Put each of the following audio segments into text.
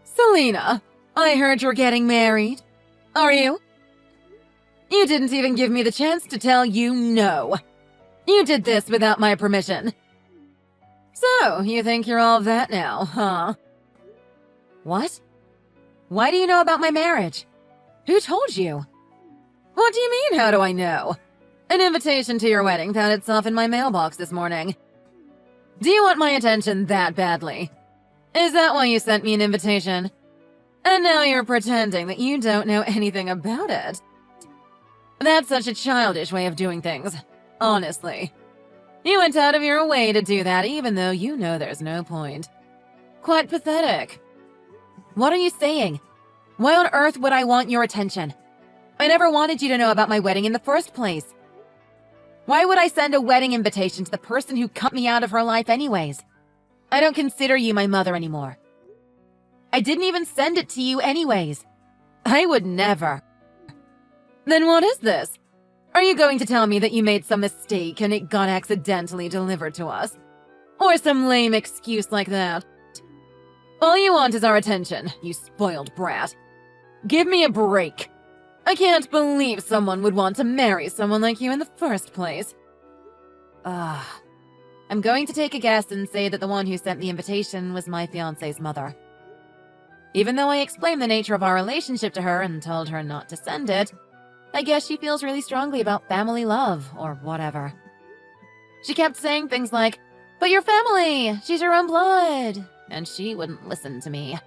Selena, I heard you're getting married. Are you? You didn't even give me the chance to tell you no. You did this without my permission. So, you think you're all that now, huh? What? Why do you know about my marriage? Who told you? What do you mean, how do I know? An invitation to your wedding found itself in my mailbox this morning. Do you want my attention that badly? Is that why you sent me an invitation? And now you're pretending that you don't know anything about it. That's such a childish way of doing things, honestly. You went out of your way to do that even though you know there's no point. Quite pathetic. What are you saying? Why on earth would I want your attention? I never wanted you to know about my wedding in the first place. Why would I send a wedding invitation to the person who cut me out of her life anyways? I don't consider you my mother anymore. I didn't even send it to you anyways. I would never. Then what is this? Are you going to tell me that you made some mistake and it got accidentally delivered to us? Or some lame excuse like that? All you want is our attention, you spoiled brat. Give me a break. I can't believe someone would want to marry someone like you in the first place. I'm going to take a guess and say that the one who sent the invitation was my fiancé's mother. Even though I explained the nature of our relationship to her and told her not to send it, I guess she feels really strongly about family love, or whatever. She kept saying things like, "But your family, she's your own blood," and she wouldn't listen to me.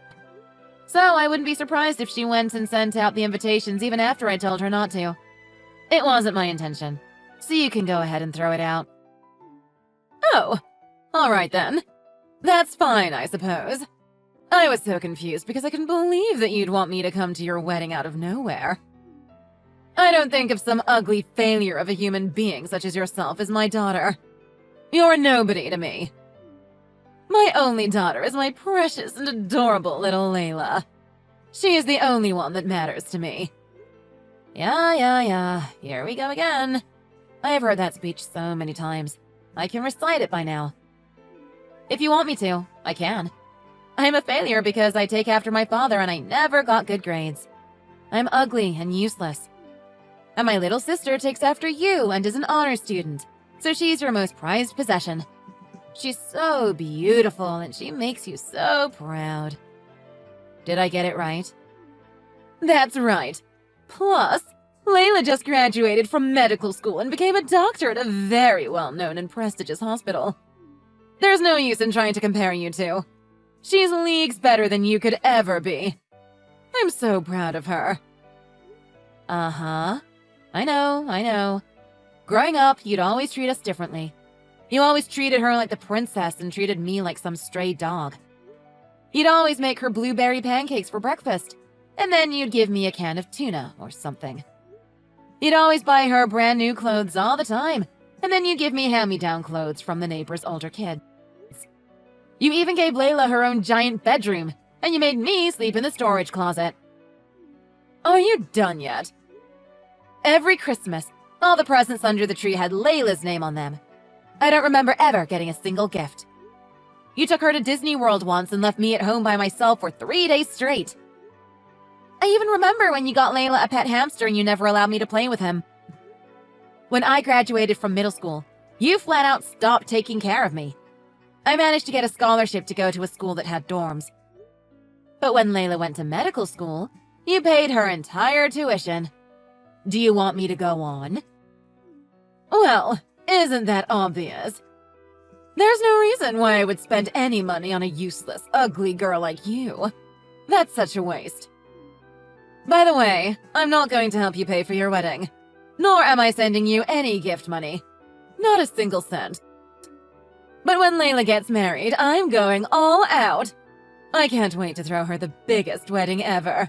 So I wouldn't be surprised if she went and sent out the invitations even after I told her not to. It wasn't my intention, so you can go ahead and throw it out. Oh, alright then. That's fine, I suppose. I was so confused because I couldn't believe that you'd want me to come to your wedding out of nowhere. I don't think of some ugly failure of a human being such as yourself as my daughter. You're nobody to me. My only daughter is my precious and adorable little Layla. She is the only one that matters to me. Yeah, here we go again. I've heard that speech so many times. I can recite it by now. If you want me to, I can. I'm a failure because I take after my father and I never got good grades. I'm ugly and useless. And my little sister takes after you and is an honor student, so she's your most prized possession. She's so beautiful and she makes you so proud. Did I get it right? That's right. Plus, Layla just graduated from medical school and became a doctor at a very well-known and prestigious hospital. There's no use in trying to compare you two. She's leagues better than you could ever be. I'm so proud of her. Uh-huh. I know. Growing up, you'd always treat us differently. You always treated her like the princess and treated me like some stray dog. You'd always make her blueberry pancakes for breakfast, and then you'd give me a can of tuna or something. You'd always buy her brand new clothes all the time, and then you'd give me hand-me-down clothes from the neighbor's older kids. You even gave Layla her own giant bedroom, and you made me sleep in the storage closet. Are you done yet? Every Christmas, all the presents under the tree had Layla's name on them. I don't remember ever getting a single gift. You took her to Disney World once and left me at home by myself for 3 days straight. I even remember when you got Layla a pet hamster and you never allowed me to play with him. When I graduated from middle school, you flat out stopped taking care of me. I managed to get a scholarship to go to a school that had dorms. But when Layla went to medical school, you paid her entire tuition. Do you want me to go on? Well, isn't that obvious? There's no reason why I would spend any money on a useless, ugly girl like you. That's such a waste. By the way, I'm not going to help you pay for your wedding. Nor am I sending you any gift money. Not a single cent. But when Layla gets married, I'm going all out. I can't wait to throw her the biggest wedding ever.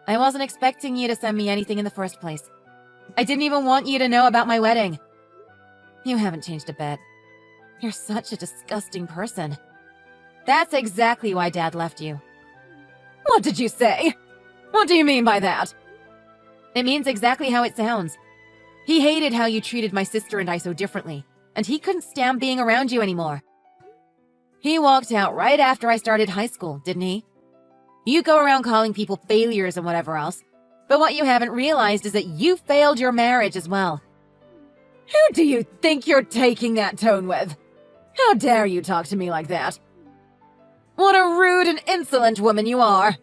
I wasn't expecting you to send me anything in the first place. I didn't even want you to know about my wedding. You haven't changed a bit. You're such a disgusting person. That's exactly why Dad left you. What did you say? What do you mean by that? It means exactly how it sounds. He hated how you treated my sister and I so differently, and he couldn't stand being around you anymore. He walked out right after I started high school, didn't he? You go around calling people failures and whatever else, but what you haven't realized is that you failed your marriage as well. Who do you think you're taking that tone with? How dare you talk to me like that? What a rude and insolent woman you are.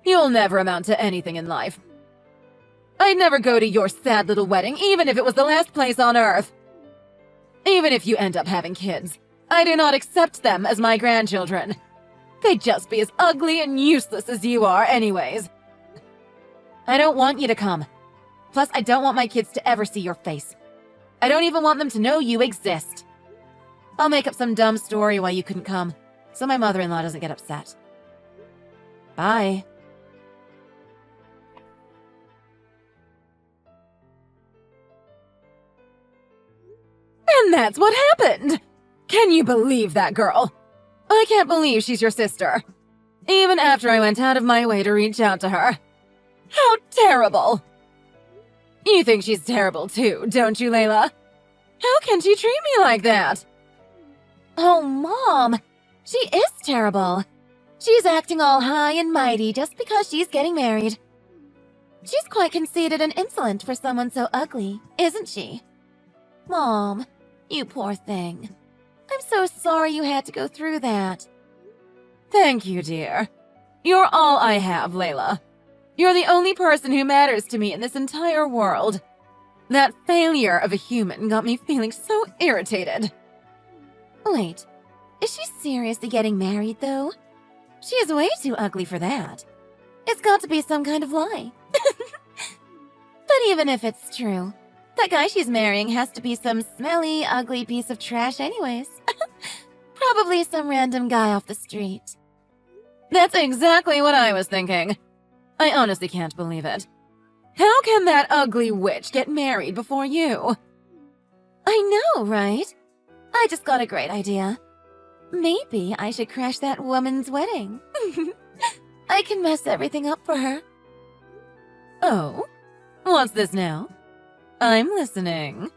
You'll never amount to anything in life. I'd never go to your sad little wedding, even if it was the last place on earth. Even if you end up having kids, I do not accept them as my grandchildren. They'd just be as ugly and useless as you are anyways. I don't want you to come. Plus, I don't want my kids to ever see your face. I don't even want them to know you exist. I'll make up some dumb story why you couldn't come, so my mother-in-law doesn't get upset. Bye. And that's what happened! Can you believe that girl? I can't believe she's your sister. Even after I went out of my way to reach out to her. How terrible! You think she's terrible too, don't you, Layla? How can she treat me like that? Oh, Mom! She is terrible. She's acting all high and mighty just because she's getting married. She's quite conceited and insolent for someone so ugly, isn't she? Mom, you poor thing. I'm so sorry you had to go through that. Thank you, dear. You're all I have, Layla. You're the only person who matters to me in this entire world. That failure of a human got me feeling so irritated. Wait, is she seriously getting married, though? She is way too ugly for that. It's got to be some kind of lie. But even if it's true, that guy she's marrying has to be some smelly, ugly piece of trash anyways. Probably some random guy off the street. That's exactly what I was thinking. I honestly can't believe it. How can that ugly witch get married before you? I know, right? I just got a great idea. Maybe I should crash that woman's wedding. I can mess everything up for her. Oh? What's this now? I'm listening.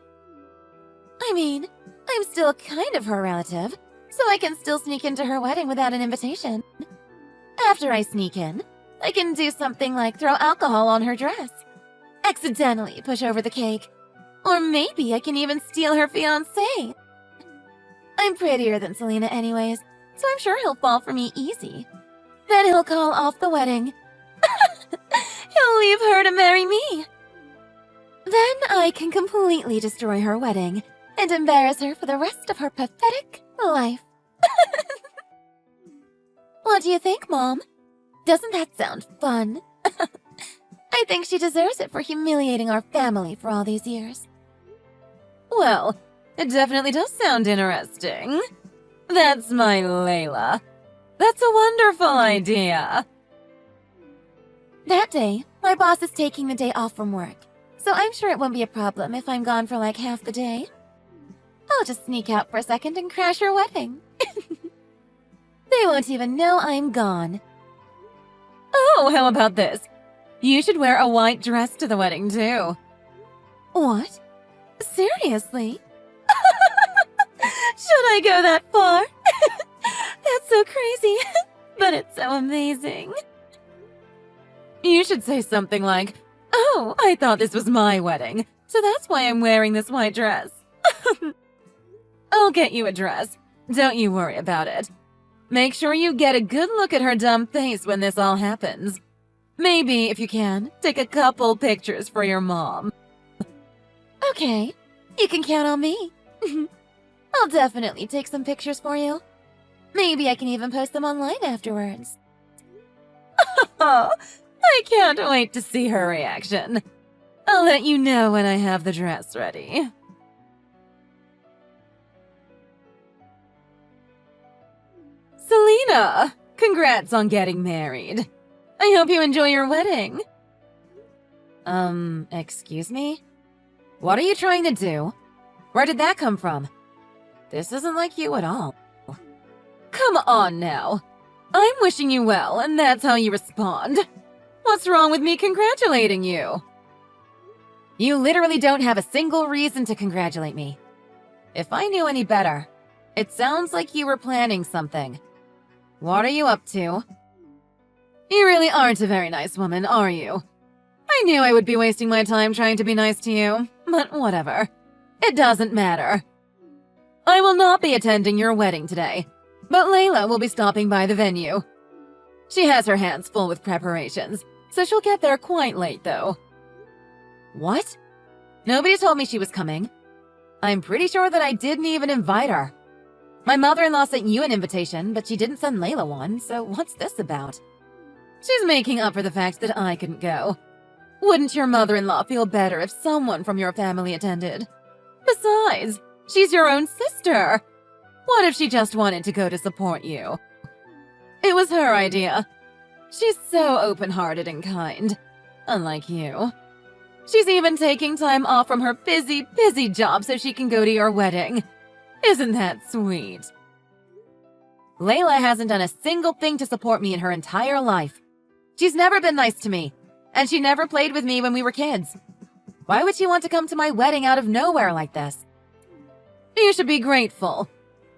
I mean, I'm still kind of her relative, so I can still sneak into her wedding without an invitation. After I sneak in, I can do something like throw alcohol on her dress, accidentally push over the cake, or maybe I can even steal her fiancé. I'm prettier than Selena anyways, so I'm sure he'll fall for me easy. Then he'll call off the wedding. He'll leave her to marry me. Then I can completely destroy her wedding and embarrass her for the rest of her pathetic life. What do you think, Mom? Doesn't that sound fun? I think she deserves it for humiliating our family for all these years. Well, it definitely does sound interesting. That's my Layla. That's a wonderful idea. That day, my boss is taking the day off from work, so I'm sure it won't be a problem if I'm gone for like half the day. I'll just sneak out for a second and crash her wedding. They won't even know I'm gone. Oh, how about this? You should wear a white dress to the wedding, too. What? Seriously? Should I go that far? That's so crazy, but it's so amazing. You should say something like, "Oh, I thought this was my wedding, so that's why I'm wearing this white dress." I'll get you a dress. Don't you worry about it. Make sure you get a good look at her dumb face when this all happens. Maybe, if you can, take a couple pictures for your mom. Okay, you can count on me. I'll definitely take some pictures for you. Maybe I can even post them online afterwards. Oh, I can't wait to see her reaction. I'll let you know when I have the dress ready. Selena! Congrats on getting married. I hope you enjoy your wedding. Excuse me? What are you trying to do? Where did that come from? This isn't like you at all. Come on now. I'm wishing you well, and that's how you respond. What's wrong with me congratulating you? You literally don't have a single reason to congratulate me. If I knew any better, it sounds like you were planning something. What are you up to? You really aren't a very nice woman, are you? I knew I would be wasting my time trying to be nice to you, but whatever. It doesn't matter. I will not be attending your wedding today, but Layla will be stopping by the venue. She has her hands full with preparations, so she'll get there quite late, though. What? Nobody told me she was coming. I'm pretty sure that I didn't even invite her. My mother-in-law sent you an invitation, but she didn't send Layla one, so what's this about? She's making up for the fact that I couldn't go. Wouldn't your mother-in-law feel better if someone from your family attended? Besides, she's your own sister. What if she just wanted to go to support you? It was her idea. She's so open-hearted and kind, unlike you. She's even taking time off from her busy job so she can go to your wedding. Isn't that sweet? Layla hasn't done a single thing to support me in her entire life. She's never been nice to me, and she never played with me when we were kids. Why would she want to come to my wedding out of nowhere like this? You should be grateful.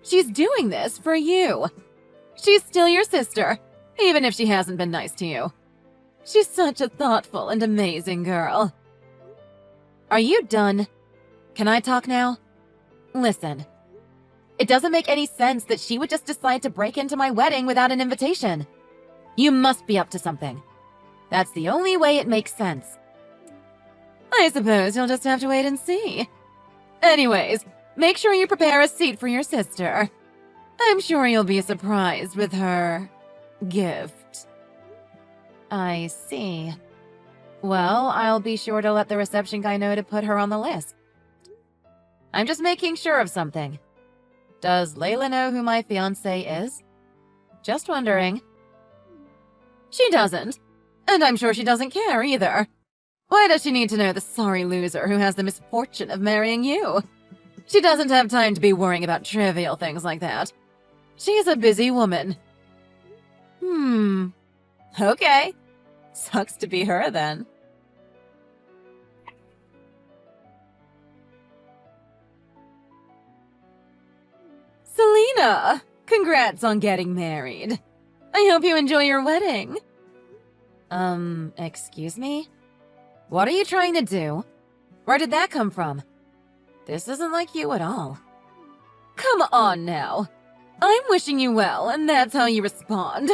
She's doing this for you. She's still your sister, even if she hasn't been nice to you. She's such a thoughtful and amazing girl. Are you done? Can I talk now? Listen. It doesn't make any sense that she would just decide to break into my wedding without an invitation. You must be up to something. That's the only way it makes sense. I suppose you'll just have to wait and see. Anyways, make sure you prepare a seat for your sister. I'm sure you'll be surprised with her gift. I see. Well, I'll be sure to let the reception guy know to put her on the list. I'm just making sure of something. Does Layla know who my fiancé is? Just wondering. She doesn't. And I'm sure she doesn't care either. Why does she need to know the sorry loser who has the misfortune of marrying you? She doesn't have time to be worrying about trivial things like that. She's a busy woman. Okay. Sucks to be her then. Selena! Congrats on getting married. I hope you enjoy your wedding. Excuse me? What are you trying to do? Where did that come from? This isn't like you at all. Come on now. I'm wishing you well, and that's how you respond.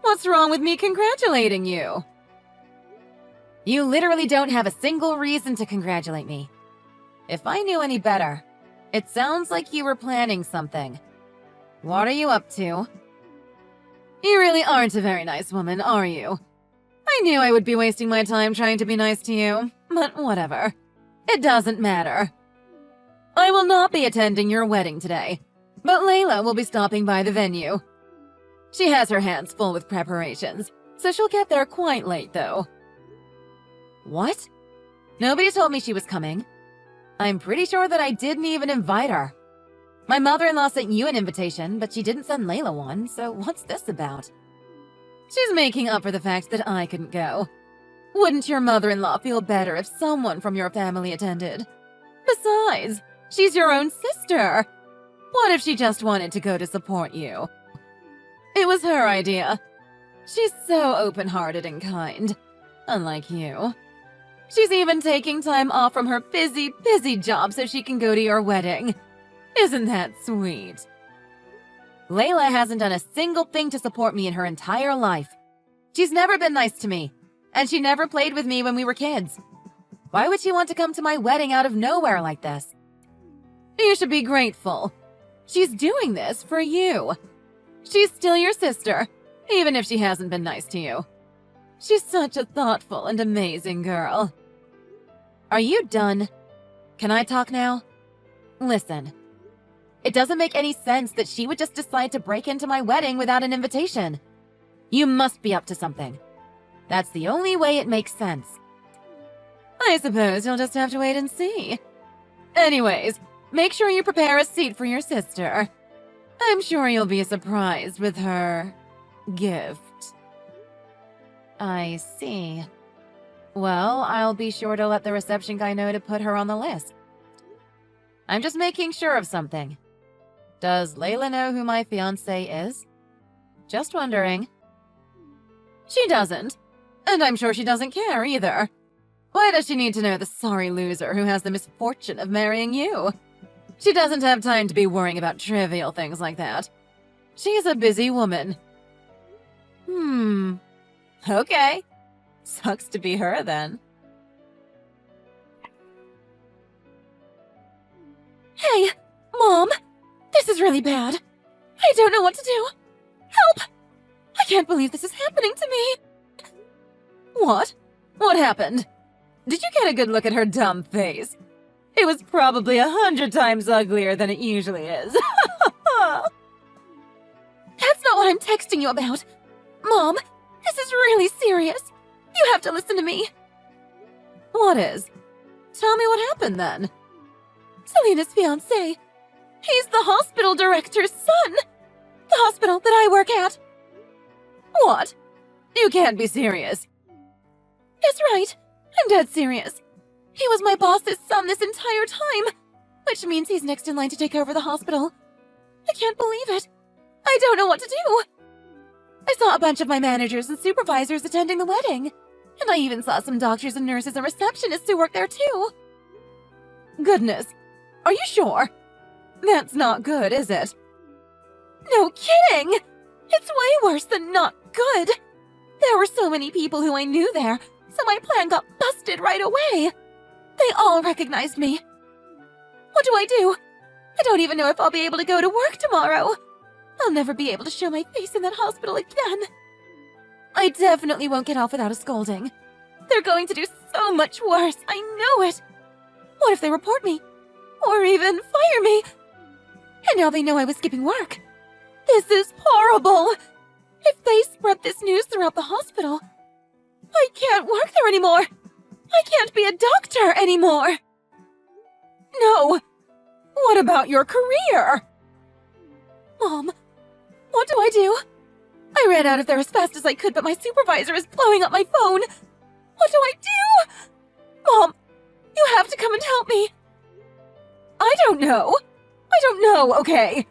What's wrong with me congratulating you? You literally don't have a single reason to congratulate me. If I knew any better, it sounds like you were planning something. What are you up to? You really aren't a very nice woman, are you? I knew I would be wasting my time trying to be nice to you, but whatever. It doesn't matter. I will not be attending your wedding today, but Layla will be stopping by the venue. She has her hands full with preparations, so she'll get there quite late, though. What? Nobody told me she was coming. I'm pretty sure that I didn't even invite her. My mother-in-law sent you an invitation, but she didn't send Layla one, so what's this about? She's making up for the fact that I couldn't go. Wouldn't your mother-in-law feel better if someone from your family attended? Besides, she's your own sister. What if she just wanted to go to support you? It was her idea. She's so open-hearted and kind, unlike you. She's even taking time off from her busy job so she can go to your wedding. Isn't that sweet? Layla hasn't done a single thing to support me in her entire life. She's never been nice to me, and she never played with me when we were kids. Why would she want to come to my wedding out of nowhere like this? You should be grateful. She's doing this for you. She's still your sister, even if she hasn't been nice to you. She's such a thoughtful and amazing girl. Are you done? Can I talk now? Listen. It doesn't make any sense that she would just decide to break into my wedding without an invitation. You must be up to something. That's the only way it makes sense. I suppose you'll just have to wait and see. Anyways, make sure you prepare a seat for your sister. I'm sure you'll be surprised with her gift. I see. Well, I'll be sure to let the reception guy know to put her on the list. I'm just making sure of something. Does Layla know who my fiancé is? Just wondering. She doesn't. And I'm sure she doesn't care either. Why does she need to know the sorry loser who has the misfortune of marrying you? She doesn't have time to be worrying about trivial things like that. She's a busy woman. Okay. Sucks to be her, then. Hey, Mom! This is really bad. I don't know what to do. Help! I can't believe this is happening to me. What? What happened? Did you get a good look at her dumb face? It was probably 100 times uglier than it usually is. That's not what I'm texting you about. Mom, this is really serious. You have to listen to me. What is? Tell me what happened then. Selena's fiancé. He's the hospital director's son. The hospital that I work at. What? You can't be serious. That's right. I'm dead serious. He was my boss's son this entire time, which means he's next in line to take over the hospital. I can't believe it. I don't know what to do. I saw a bunch of my managers and supervisors attending the wedding, and I even saw some doctors and nurses and receptionists who work there too. Goodness, are you sure? That's not good, is it? No kidding! It's way worse than not good. There were so many people who I knew there, so my plan got busted right away. They all recognized me. What do I do? I don't even know if I'll be able to go to work tomorrow. I'll never be able to show my face in that hospital again. I definitely won't get off without a scolding. They're going to do so much worse, I know it. What if they report me? Or even fire me? And now they know I was skipping work. This is horrible. If they spread this news throughout the hospital, I can't work there anymore. I can't be a doctor anymore. No. What about your career? Mom, what do I do? I ran out of there as fast as I could, but my supervisor is blowing up my phone. What do I do? Mom, you have to come and help me. I don't know, okay?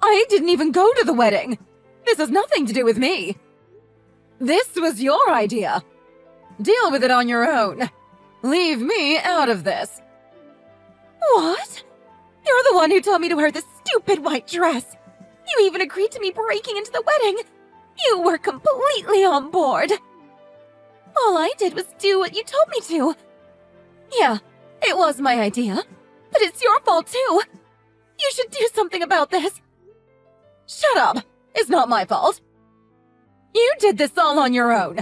I didn't even go to the wedding. This has nothing to do with me. This was your idea. Deal with it on your own. Leave me out of this. What? You're the one who told me to wear this stupid white dress. You even agreed to me breaking into the wedding. You were completely on board. All I did was do what you told me to. Yeah, it was my idea, but it's your fault too. You should do something about this. Shut up. It's not my fault. You did this all on your own.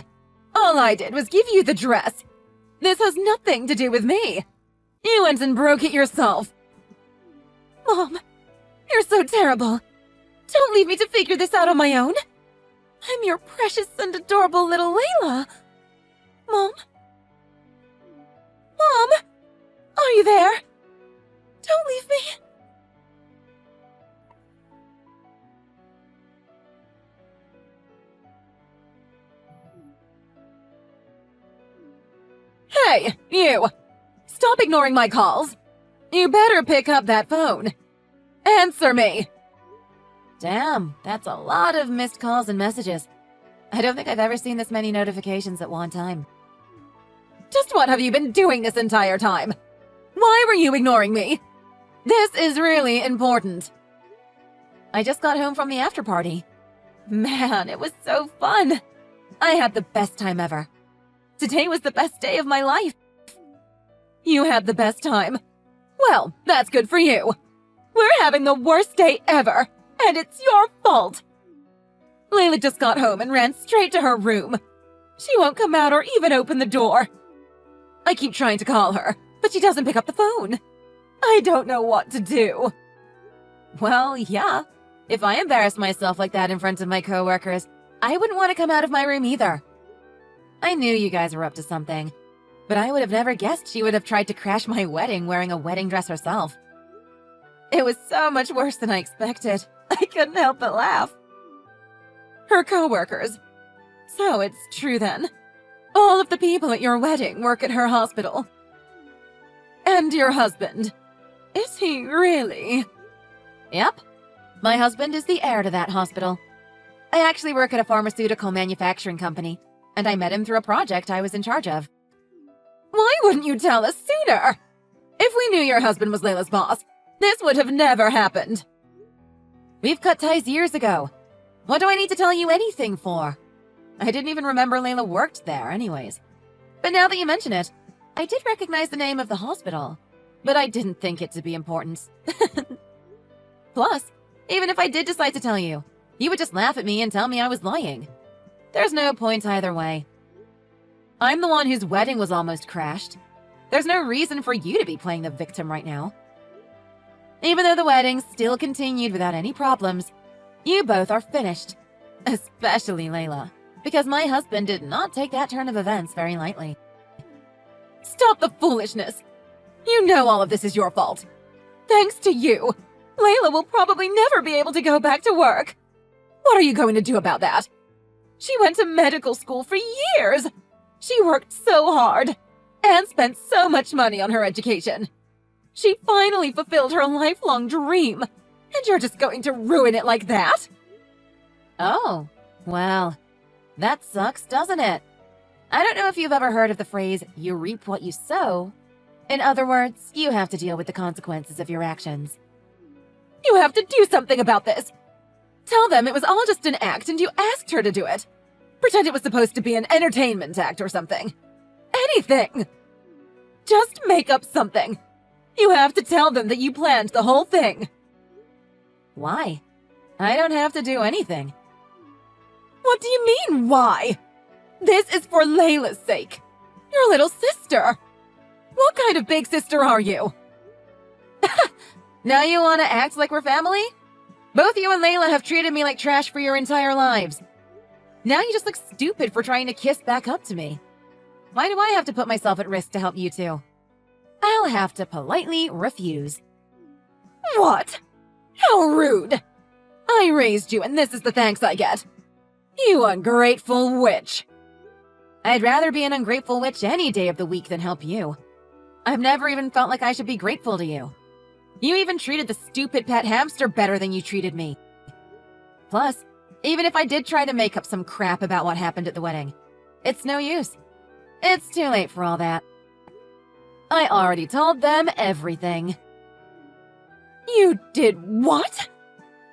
All I did was give you the dress. This has nothing to do with me. You went and broke it yourself. Mom, you're so terrible. Don't leave me to figure this out on my own. I'm your precious and adorable little Layla. Mom? Mom? Are you there? Don't leave me. Hey, you! Stop ignoring my calls. You better pick up that phone. Answer me! Damn, that's a lot of missed calls and messages. I don't think I've ever seen this many notifications at one time. Just what have you been doing this entire time? Why were you ignoring me? This is really important. I just got home from the after party. Man, it was so fun. I had the best time ever. Today was the best day of my life. You had the best time. Well, that's good for you. We're having the worst day ever, and it's your fault. Layla just got home and ran straight to her room. She won't come out or even open the door. I keep trying to call her, but she doesn't pick up the phone. I don't know what to do. Well, yeah. If I embarrassed myself like that in front of my coworkers, I wouldn't want to come out of my room either. I knew you guys were up to something, but I would have never guessed she would have tried to crash my wedding wearing a wedding dress herself. It was so much worse than I expected. I couldn't help but laugh. Her coworkers. So it's true then. All of the people at your wedding work at her hospital. And your husband. Is he really? Yep. My husband is the heir to that hospital. I actually work at a pharmaceutical manufacturing company, and I met him through a project I was in charge of. Why wouldn't you tell us sooner? If we knew your husband was Layla's boss, this would have never happened. We've cut ties years ago. What do I need to tell you anything for? I didn't even remember Layla worked there anyways. But now that you mention it, I did recognize the name of the hospital, but I didn't think it to be important. Plus, even if I did decide to tell you, you would just laugh at me and tell me I was lying. There's no point either way. I'm the one whose wedding was almost crashed. There's no reason for you to be playing the victim right now. Even though the wedding still continued without any problems, you both are finished. Especially Layla, because my husband did not take that turn of events very lightly. Stop the foolishness! You know all of this is your fault. Thanks to you, Layla will probably never be able to go back to work. What are you going to do about that? She went to medical school for years. She worked so hard and spent so much money on her education. She finally fulfilled her lifelong dream, and you're just going to ruin it like that? Oh, well, that sucks, doesn't it? I don't know if you've ever heard of the phrase, you reap what you sow. In other words, you have to deal with the consequences of your actions. You have to do something about this. Tell them it was all just an act and you asked her to do it. Pretend it was supposed to be an entertainment act or something. Anything. Just make up something. You have to tell them that you planned the whole thing. Why? I don't have to do anything. What do you mean, why? This is for Layla's sake. Your little sister. What kind of big sister are you? Now you want to act like we're family? Both you and Layla have treated me like trash for your entire lives. Now you just look stupid for trying to kiss back up to me. Why do I have to put myself at risk to help you two? I'll have to politely refuse. What? How rude! I raised you and this is the thanks I get. You ungrateful witch. I'd rather be an ungrateful witch any day of the week than help you. I've never even felt like I should be grateful to you. You even treated the stupid pet hamster better than you treated me. Plus, even if I did try to make up some crap about what happened at the wedding, it's no use. It's too late for all that. I already told them everything. You did what?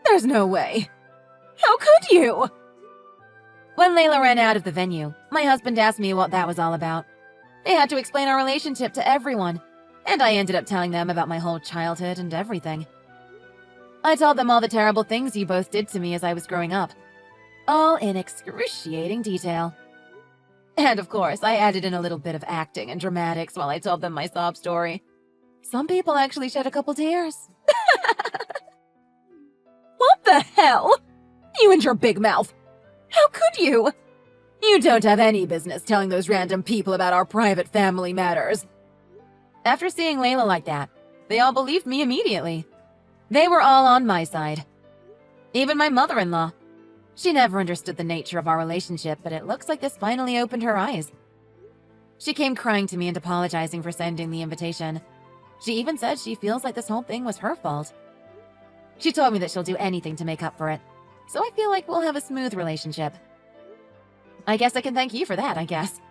There's no way. How could you? When Layla ran out of the venue, my husband asked me what that was all about. They had to explain our relationship to everyone, and I ended up telling them about my whole childhood and everything. I told them all the terrible things you both did to me as I was growing up, all in excruciating detail. And of course, I added in a little bit of acting and dramatics while I told them my sob story. Some people actually shed a couple tears. What the hell? You and your big mouth. How could you? You don't have any business telling those random people about our private family matters. After seeing Layla like that, they all believed me immediately. They were all on my side. Even my mother-in-law. She never understood the nature of our relationship, but it looks like this finally opened her eyes. She came crying to me and apologizing for sending the invitation. She even said she feels like this whole thing was her fault. She told me that she'll do anything to make up for it, so I feel like we'll have a smooth relationship. I guess I can thank you for that, I guess.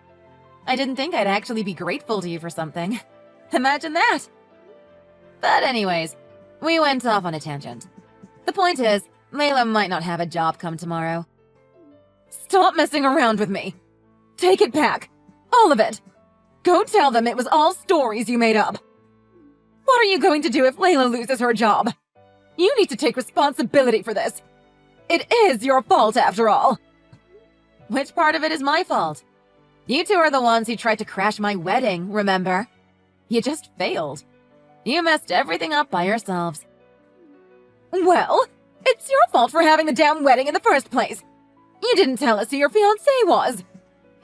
I didn't think I'd actually be grateful to you for something. Imagine that! But anyways, we went off on a tangent. The point is, Layla might not have a job come tomorrow. Stop messing around with me! Take it back! All of it! Go tell them it was all stories you made up! What are you going to do if Layla loses her job? You need to take responsibility for this! It is your fault, after all! Which part of it is my fault? You two are the ones who tried to crash my wedding, remember? You just failed. You messed everything up by yourselves. Well, it's your fault for having the damn wedding in the first place. You didn't tell us who your fiancé was.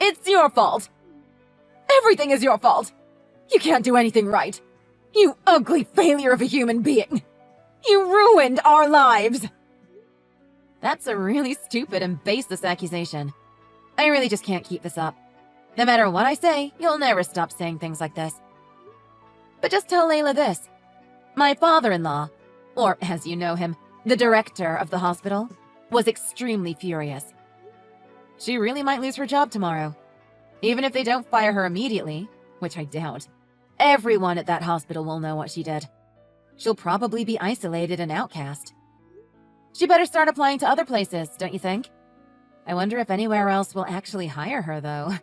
It's your fault. Everything is your fault. You can't do anything right. You ugly failure of a human being. You ruined our lives. That's a really stupid and baseless accusation. I really just can't keep this up. No matter what I say, you'll never stop saying things like this. But just tell Layla this. My father-in-law, or as you know him, the director of the hospital, was extremely furious. She really might lose her job tomorrow. Even if they don't fire her immediately, which I doubt, everyone at that hospital will know what she did. She'll probably be isolated and outcast. She better start applying to other places, don't you think? I wonder if anywhere else will actually hire her, though.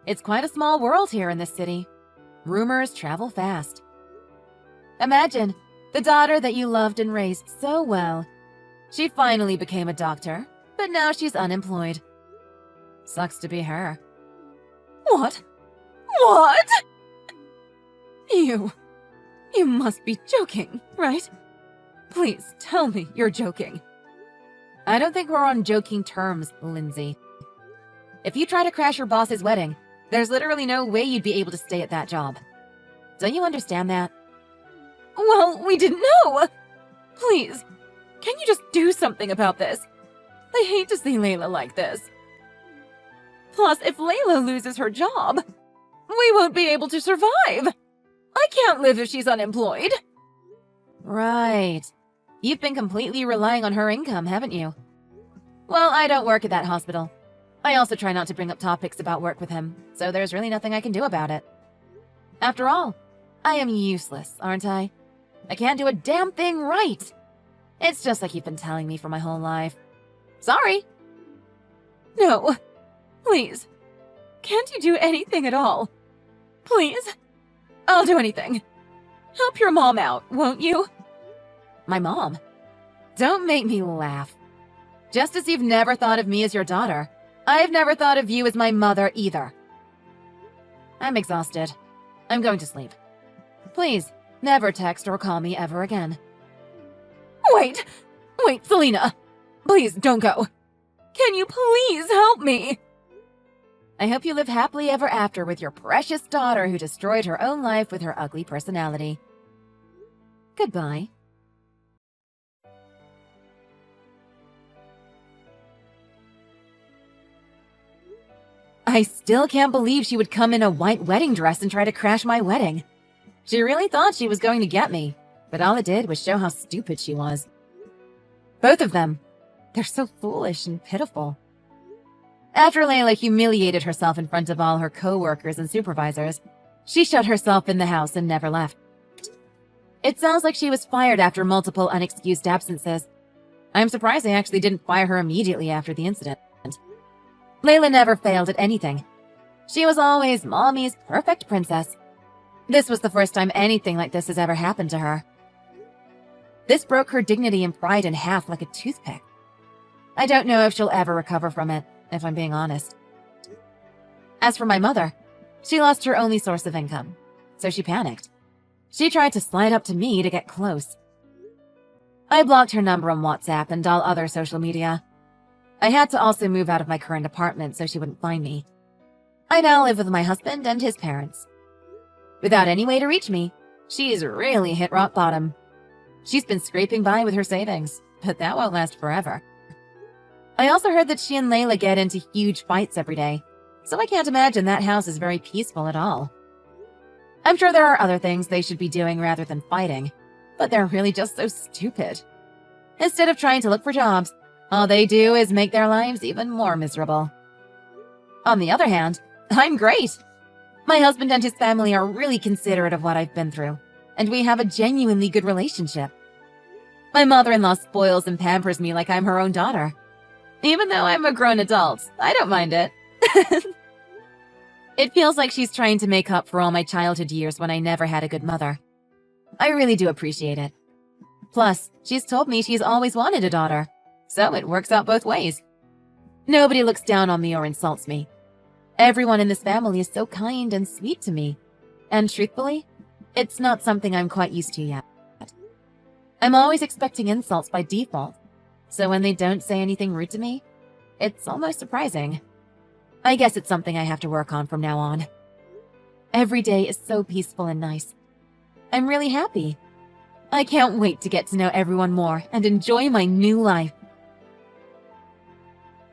It's quite a small world here in this city. Rumors travel fast. Imagine, the daughter that you loved and raised so well. She finally became a doctor, but now she's unemployed. Sucks to be her. What? What? You must be joking, right? Please tell me you're joking. I don't think we're on joking terms, Lindsay. If you try to crash your boss's wedding, there's literally no way you'd be able to stay at that job. Don't you understand that? Well, we didn't know! Please, can you just do something about this? I hate to see Layla like this. Plus, if Layla loses her job, we won't be able to survive. I can't live if she's unemployed. Right. You've been completely relying on her income, haven't you? Well, I don't work at that hospital. I also try not to bring up topics about work with him, so there's really nothing I can do about it. After all, I am useless, aren't I? I can't do a damn thing right. It's just like you've been telling me for my whole life. Sorry. No. Please. Can't you do anything at all? Please? I'll do anything. Help your mom out, won't you? My mom? Don't make me laugh. Just as you've never thought of me as your daughter, I've never thought of you as my mother either. I'm exhausted. I'm going to sleep. Please, never text or call me ever again. Wait, Selena. Please don't go. Can you please help me? I hope you live happily ever after with your precious daughter who destroyed her own life with her ugly personality. Goodbye. I still can't believe she would come in a white wedding dress and try to crash my wedding. She really thought she was going to get me, but all it did was show how stupid she was. Both of them. They're so foolish and pitiful. After Layla humiliated herself in front of all her co-workers and supervisors, she shut herself in the house and never left. It sounds like she was fired after multiple unexcused absences. I'm surprised they actually didn't fire her immediately after the incident. Layla never failed at anything. She was always Mommy's perfect princess. This was the first time anything like this has ever happened to her. This broke her dignity and pride in half like a toothpick. I don't know if she'll ever recover from it, if I'm being honest. As for my mother, she lost her only source of income, so she panicked. She tried to slide up to me to get close. I blocked her number on WhatsApp and all other social media. I had to also move out of my current apartment so she wouldn't find me. I now live with my husband and his parents. Without any way to reach me, she's really hit rock bottom. She's been scraping by with her savings, but that won't last forever. I also heard that she and Layla get into huge fights every day, so I can't imagine that house is very peaceful at all. I'm sure there are other things they should be doing rather than fighting, but they're really just so stupid. Instead of trying to look for jobs, all they do is make their lives even more miserable. On the other hand, I'm great. My husband and his family are really considerate of what I've been through, and we have a genuinely good relationship. My mother-in-law spoils and pampers me like I'm her own daughter. Even though I'm a grown adult, I don't mind it. It feels like she's trying to make up for all my childhood years when I never had a good mother. I really do appreciate it. Plus, she's told me she's always wanted a daughter, so it works out both ways. Nobody looks down on me or insults me. Everyone in this family is so kind and sweet to me, and truthfully, it's not something I'm quite used to yet. I'm always expecting insults by default, so when they don't say anything rude to me, it's almost surprising. I guess it's something I have to work on from now on. Every day is so peaceful and nice. I'm really happy. I can't wait to get to know everyone more and enjoy my new life.